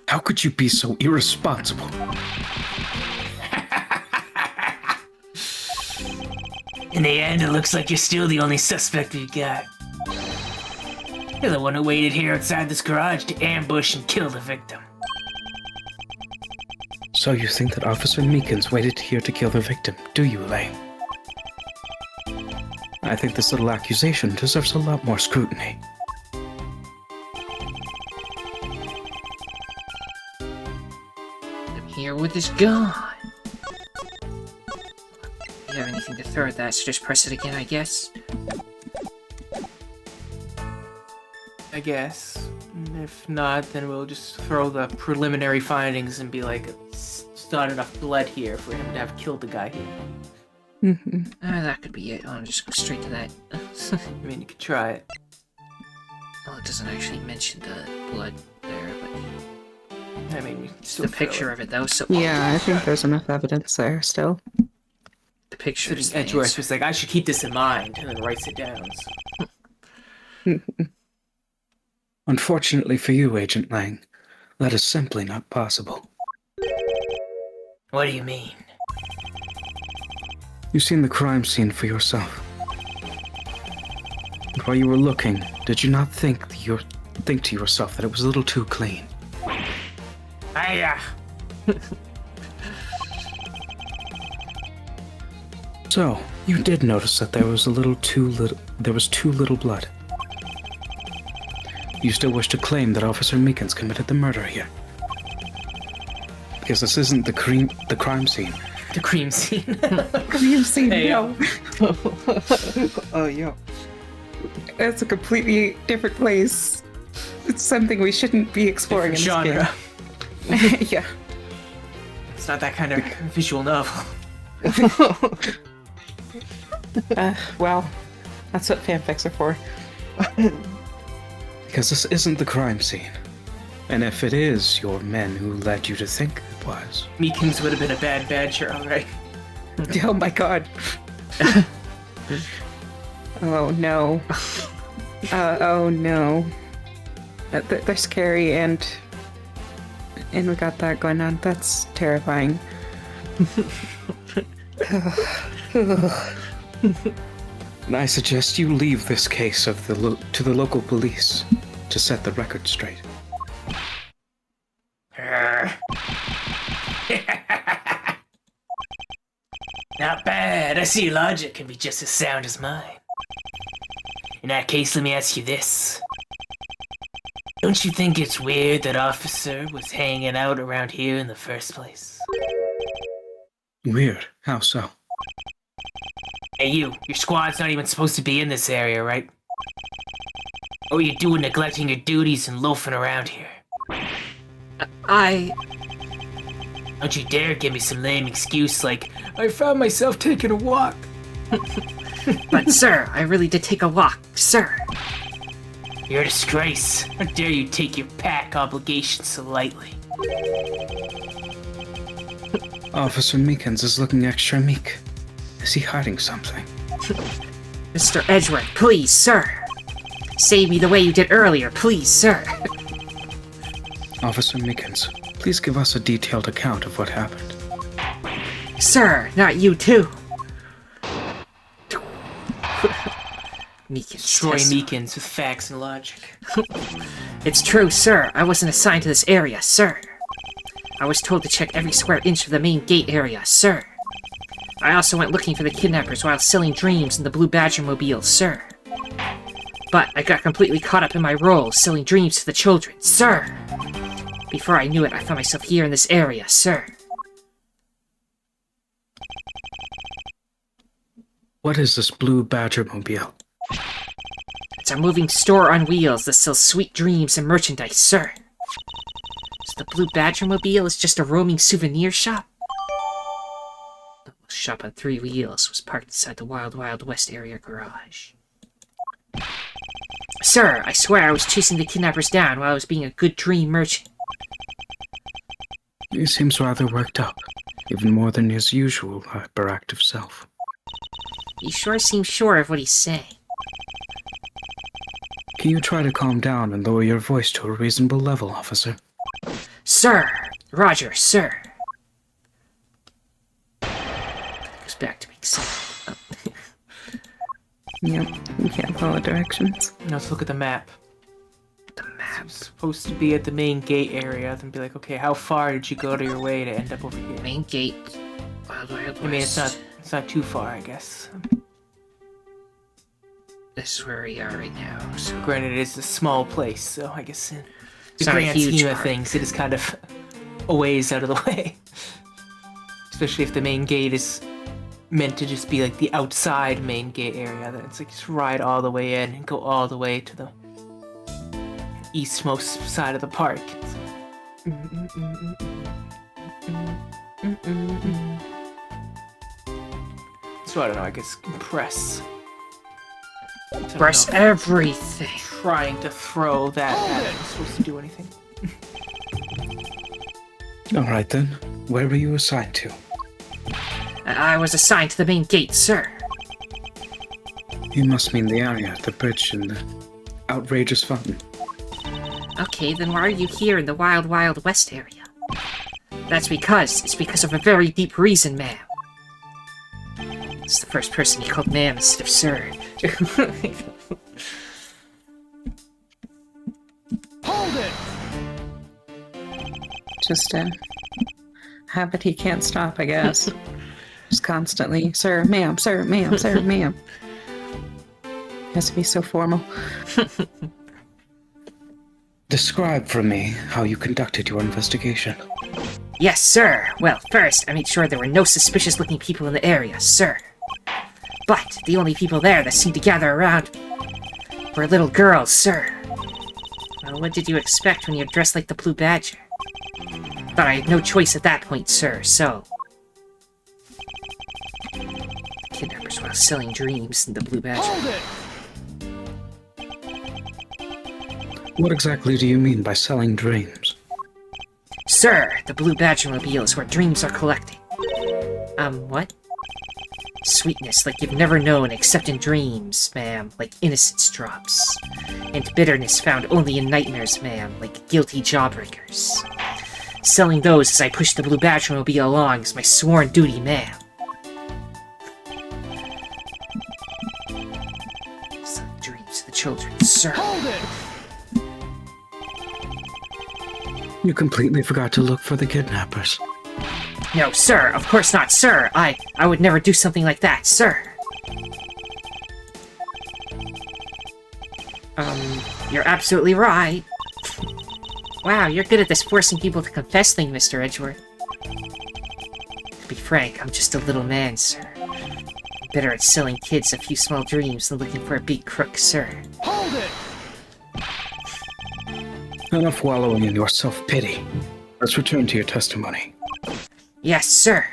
[SPEAKER 4] How could you be so irresponsible?
[SPEAKER 2] In the end, it looks like you're still the only suspect we've got. You're the one who waited here outside this garage to ambush and kill the victim.
[SPEAKER 4] So you think that Officer Meekins waited here to kill the victim, do you, Elaine? I think this little accusation deserves a lot more scrutiny.
[SPEAKER 1] I'm here with this gun. You have anything to throw at that, so just press it again, I guess.
[SPEAKER 2] I guess. If not, then we'll just throw the preliminary findings and be like, it's not enough blood here for him to have killed the guy here.
[SPEAKER 1] That could be it. I'll just go straight to that.
[SPEAKER 2] I mean, you could try it.
[SPEAKER 1] Well, it doesn't actually mention the blood there, but
[SPEAKER 2] I mean, you can
[SPEAKER 1] it's
[SPEAKER 2] still
[SPEAKER 1] the picture of it, though, so...
[SPEAKER 3] Yeah, I think there's enough evidence there still.
[SPEAKER 1] The picture is
[SPEAKER 2] Edgeworth was like, I should keep this in mind, and then writes it down. So.
[SPEAKER 4] Unfortunately for you, Agent Lang, that is simply not possible.
[SPEAKER 2] What do you mean?
[SPEAKER 4] You've seen the crime scene for yourself. And while you were looking, did you not think to yourself that it was a little too clean? So, you did notice that there was too little blood. You still wish to claim that Officer Meekins committed the murder here? Because this isn't the crime scene.
[SPEAKER 2] The cream scene.
[SPEAKER 3] You've seen
[SPEAKER 2] Hey,
[SPEAKER 3] no.
[SPEAKER 1] Oh, yeah.
[SPEAKER 3] It's a completely different place. It's something we shouldn't be exploring in
[SPEAKER 2] Genre.
[SPEAKER 3] this game. Yeah.
[SPEAKER 2] It's not that kind of visual novel.
[SPEAKER 3] Well, that's what fanfics are for.
[SPEAKER 4] Because this isn't the crime scene. And if it is your men who led you to think it was,
[SPEAKER 2] Meekins would have been a bad badger, alright.
[SPEAKER 3] Oh my god. Oh no. Oh no. They're scary and we got that going on. That's terrifying.
[SPEAKER 4] and I suggest you leave this case to the local police to set the record straight.
[SPEAKER 2] Not bad. I see your logic can be just as sound as mine. In that case, let me ask you this. Don't you think it's weird that Officer was hanging out around here in the first place?
[SPEAKER 4] Weird. How so?
[SPEAKER 2] Hey your squad's not even supposed to be in this area, right? What were you doing neglecting your duties and loafing around here? Don't you dare give me some lame excuse like, I found myself taking a walk.
[SPEAKER 1] But, sir, I really did take a walk, sir.
[SPEAKER 2] You're a disgrace. How dare you take your pack obligations so lightly?
[SPEAKER 4] Officer Meekins is looking extra meek. Is he hiding something?
[SPEAKER 1] Mr. Edgeworth, please, sir. Save me the way you did earlier, please, sir.
[SPEAKER 4] Officer Meekins, please give us a detailed account of what happened.
[SPEAKER 1] Sir, not you too. Meekins.
[SPEAKER 2] Destroy
[SPEAKER 1] test-
[SPEAKER 2] Meekins with facts and logic.
[SPEAKER 1] It's true, sir. I wasn't assigned to this area, sir. I was told to check every square inch of the main gate area, sir. I also went looking for the kidnappers while selling dreams in the Blue Badger Mobile, sir. But I got completely caught up in my role, selling dreams to the children, sir. Before I knew it, I found myself here in this area, sir.
[SPEAKER 4] What is this Blue Badger Mobile?
[SPEAKER 1] It's a moving store on wheels that sells sweet dreams and merchandise, sir. So the Blue Badger Mobile is just a roaming souvenir shop? The shop on 3 wheels was parked inside the Wild Wild West area garage. Sir, I swear I was chasing the kidnappers down while I was being a good dream merchant.
[SPEAKER 4] He seems rather worked up, even more than his usual hyperactive self.
[SPEAKER 1] He sure seems sure of what he's saying.
[SPEAKER 4] Can you try to calm down and lower your voice to a reasonable level, officer?
[SPEAKER 1] Sir! Roger, sir! Goes back to being silent.
[SPEAKER 3] Yep, you can't follow directions.
[SPEAKER 2] Now let's look at the map.
[SPEAKER 1] The map.
[SPEAKER 2] I'm supposed to be at the main gate area, then be like, okay, how far did you go to your way to end up over here?
[SPEAKER 1] Main gate. Wild Wild West.
[SPEAKER 2] I mean, it's not too far, I guess.
[SPEAKER 1] This is where we are right now, so...
[SPEAKER 2] Granted, it is a small place, so I guess in the
[SPEAKER 1] It's not a
[SPEAKER 2] grand
[SPEAKER 1] huge
[SPEAKER 2] scheme of
[SPEAKER 1] park.
[SPEAKER 2] things, it is kind of a ways out of the way. Especially if the main gate is meant to just be like the outside main gate area, then it's like just ride all the way in and go all the way to the eastmost side of the park. So I don't know, I guess compress. I don't
[SPEAKER 1] Press
[SPEAKER 2] know.
[SPEAKER 1] everything.
[SPEAKER 2] Trying to throw that at it was supposed to do anything.
[SPEAKER 4] Alright then, where were you assigned to?
[SPEAKER 1] I was assigned to the main gate, sir.
[SPEAKER 4] You must mean the area, the bridge, and the outrageous fountain.
[SPEAKER 1] Okay, then why are you here in the Wild Wild West area? It's because of a very deep reason, ma'am. It's the first person he called ma'am instead of sir.
[SPEAKER 5] Hold it!
[SPEAKER 3] Just a habit he can't stop, I guess. Just constantly, sir, ma'am, sir, ma'am, sir, ma'am. Has to be so formal.
[SPEAKER 4] Describe for me how you conducted your investigation.
[SPEAKER 1] Yes, sir. Well, first, I made sure there were no suspicious-looking people in the area, sir. But the only people there that seemed to gather around me were little girls, sir. Well, what did you expect when you're dressed like the Blue Badger? But I had no choice at that point, sir, so... Kidnappers while selling dreams in the Blue Badger.
[SPEAKER 5] Hold it!
[SPEAKER 4] What exactly do you mean by selling dreams?
[SPEAKER 1] Sir, the Blue Badger Mobile is where dreams are collected. What? Sweetness like you've never known except in dreams, ma'am, like innocence drops. And bitterness found only in nightmares, ma'am, like guilty jawbreakers. Selling those as I push the Blue Badger Mobile along is my sworn duty, ma'am. Selling dreams to the children, sir.
[SPEAKER 5] Hold it!
[SPEAKER 4] You completely forgot to look for the kidnappers.
[SPEAKER 1] No, sir, of course not, sir. I would never do something like that, sir. You're absolutely right. Wow, you're good at this forcing people to confess thing, Mr. Edgeworth. To be frank, I'm just a little man, sir. Better at selling kids a few small dreams than looking for a big crook, sir.
[SPEAKER 5] Hold it!
[SPEAKER 4] Enough wallowing in your self-pity. Let's return to your testimony.
[SPEAKER 1] Yes, sir.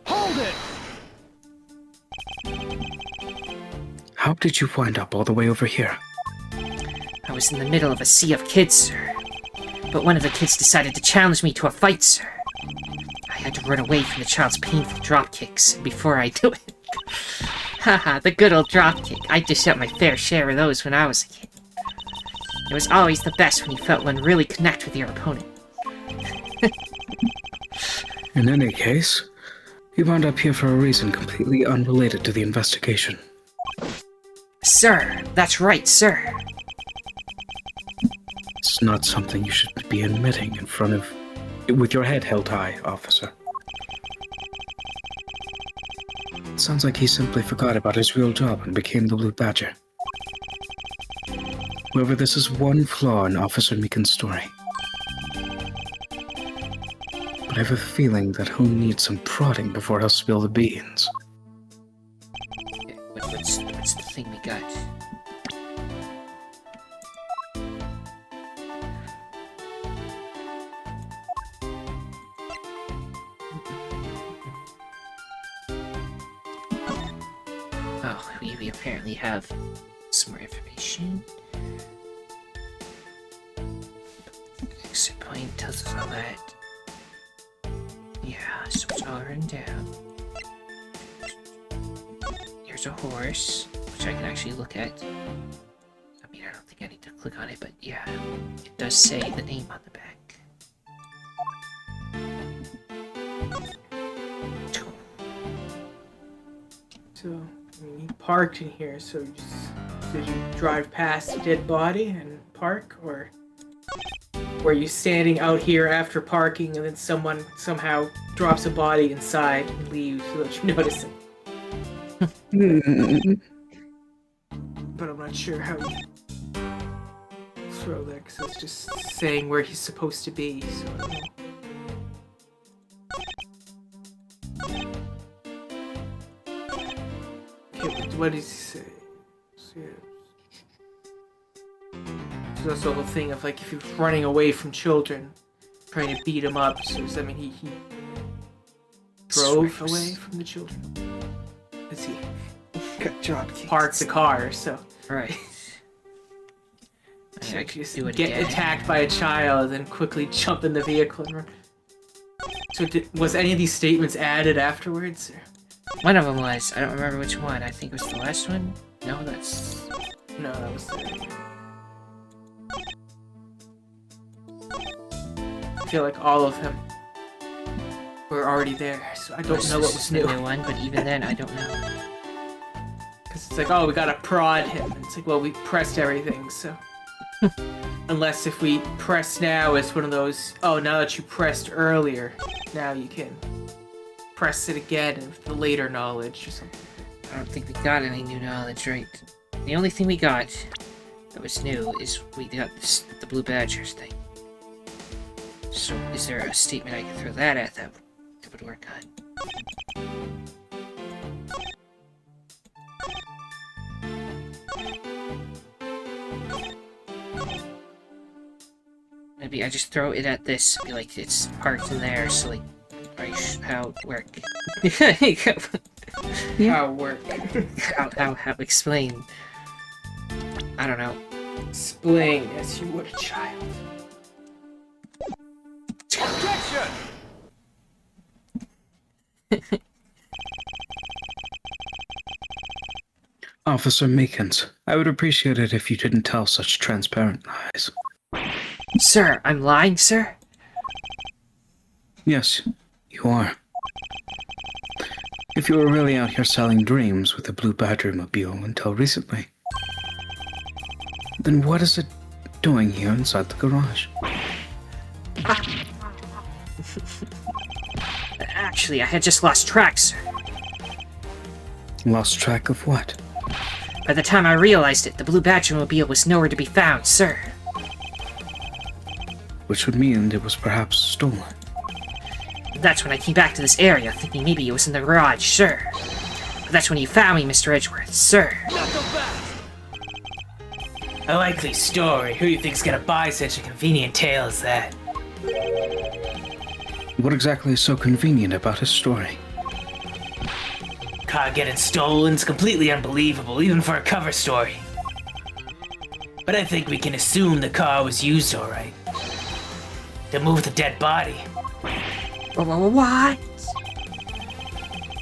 [SPEAKER 5] Hold
[SPEAKER 4] did you wind up all the way over here?
[SPEAKER 1] I was in the middle of a sea of kids, sir. But one of the kids decided to challenge me to a fight, sir. I had to run away from the child's painful drop kicks before I do it. Haha, the good old drop kick. I dished out my fair share of those when I was a kid. It was always the best when you felt one really connect with your opponent.
[SPEAKER 4] In any case, you wound up here for a reason completely unrelated to the investigation.
[SPEAKER 1] Sir, that's right, sir.
[SPEAKER 4] It's not something you should be admitting in front of... with your head held high, officer. It sounds like he simply forgot about his real job and became the Blue Badger. However, this is one flaw in Officer Meekin's story. But I have a feeling that he'll need some prodding before he'll spill the beans.
[SPEAKER 1] What's the thing we got? Oh, we apparently have some more information. Exit point tells us all that. Yeah, so it's all written down. Here's a horse, which I can actually look at. I mean, I don't think I need to click on it, but yeah, it does say the name on the back.
[SPEAKER 2] So, I mean, you parked in here, so you just, did you drive past a dead body and park, or were you standing out here after parking and then someone somehow drops a body inside and leaves without you noticing? But I'm not sure how you throw that, because it's just saying where he's supposed to be, so I don't know. What does he say? There's also the whole thing of, like, if he was running away from children, trying to beat them up, so does that mean he drove away from the children? As he parked the car, so...
[SPEAKER 1] Right.
[SPEAKER 2] I just get attacked by a child and quickly jump in the vehicle and run. So was any of these statements added afterwards? Or?
[SPEAKER 1] One of them was. I don't remember which one. I think it was the last one. No, that's...
[SPEAKER 2] No, that was the... I feel like all of them were already there, so I don't know what was new.
[SPEAKER 1] The new one, but even then, I don't know.
[SPEAKER 2] Because it's like, oh, we gotta prod him. And it's like, well, we pressed everything, so... Unless if we press now, it's one of those, oh, now that you pressed earlier, now you can press it again with the later knowledge or something.
[SPEAKER 1] I don't think we got any new knowledge, right? The only thing we got that was new is we got the Blue Badgers thing. So, is there a statement I can throw that at that would work on? Maybe I just throw it at this, be like, it's parked in there, so like, how it work?
[SPEAKER 2] How it work?
[SPEAKER 1] how explain? I don't know.
[SPEAKER 2] Explain as you would a child.
[SPEAKER 5] Objection!
[SPEAKER 4] Officer Meekins, I would appreciate it if you didn't tell such transparent lies.
[SPEAKER 1] Sir, I'm lying, sir?
[SPEAKER 4] Yes, you are. If you were really out here selling dreams with the Blue Badger mobile until recently, then what is it doing here inside the garage?
[SPEAKER 1] Actually, I had just lost track, sir.
[SPEAKER 4] Lost track of what?
[SPEAKER 1] By the time I realized it, the Blue Badger mobile was nowhere to be found, sir.
[SPEAKER 4] Which would mean it was perhaps stolen.
[SPEAKER 1] That's when I came back to this area, thinking maybe it was in the garage, sir. But that's when you found me, Mr. Edgeworth, sir.
[SPEAKER 2] A likely story. Who do you think's gonna buy such a convenient tale as that?
[SPEAKER 4] What exactly is so convenient about his story?
[SPEAKER 2] car getting stolen's completely unbelievable, even for a cover story. But I think we can assume the car was used alright. To move the dead body.
[SPEAKER 1] What?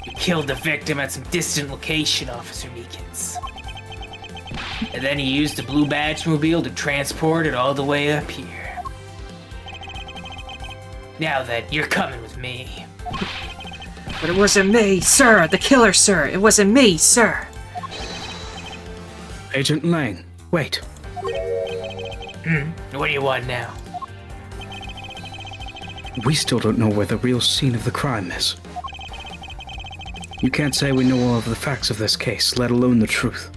[SPEAKER 2] You killed the victim at some distant location, Officer Meekins. And then he used the blue badge mobile to transport it all the way up here. Now then, you're coming with me.
[SPEAKER 1] But it wasn't me, sir! The killer, sir! It wasn't me, sir!
[SPEAKER 4] Agent Lang, wait.
[SPEAKER 2] What do you want now?
[SPEAKER 4] We still don't know where the real scene of the crime is. You can't say we know all of the facts of this case, let alone the truth.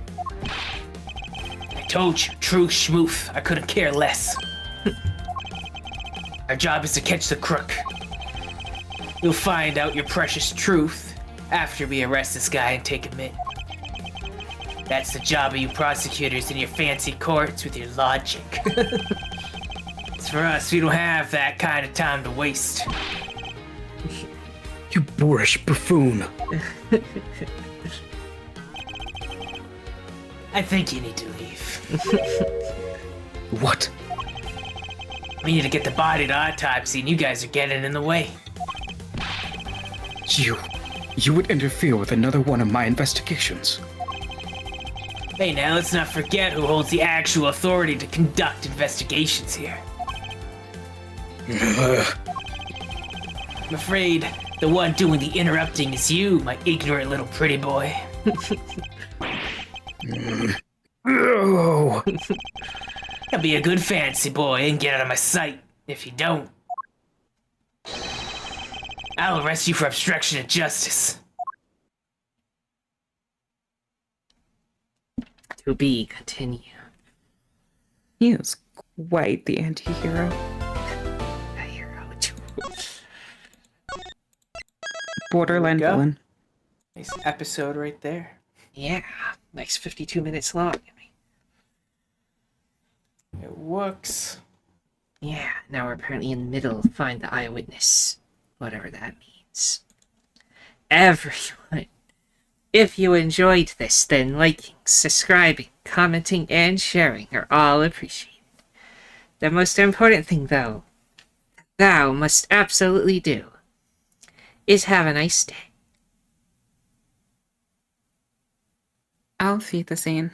[SPEAKER 2] I told you, truth schmooth. I couldn't care less. Our job is to catch the crook. You'll find out your precious truth after we arrest this guy and take him in. That's the job of you prosecutors in your fancy courts with your logic. As for us, we don't have that kind of time to waste.
[SPEAKER 4] You boorish buffoon.
[SPEAKER 2] I think you need to leave.
[SPEAKER 4] What?
[SPEAKER 2] We need to get the body to autopsy, and you guys are getting in the way.
[SPEAKER 4] You would interfere with another one of my investigations.
[SPEAKER 2] Hey, now let's not forget who holds the actual authority to conduct investigations here. I'm afraid the one doing the interrupting is you, my ignorant little pretty boy.
[SPEAKER 4] Oh.
[SPEAKER 2] I'll be a good fancy boy and get out of my sight. If you don't, I'll arrest you for obstruction of justice.
[SPEAKER 1] To be continued.
[SPEAKER 3] He is quite the anti-hero.
[SPEAKER 1] A hero too.
[SPEAKER 3] Borderline
[SPEAKER 2] There we go.
[SPEAKER 3] villain.
[SPEAKER 2] Nice episode right there.
[SPEAKER 1] Yeah, next 52 minutes long.
[SPEAKER 2] It works.
[SPEAKER 1] Yeah, now we're apparently in the middle. Find the eyewitness. Whatever that means. Everyone, if you enjoyed this, then liking, subscribing, commenting, and sharing are all appreciated. The most important thing, though, thou must absolutely do, is have a nice day.
[SPEAKER 3] I'll feed the scene.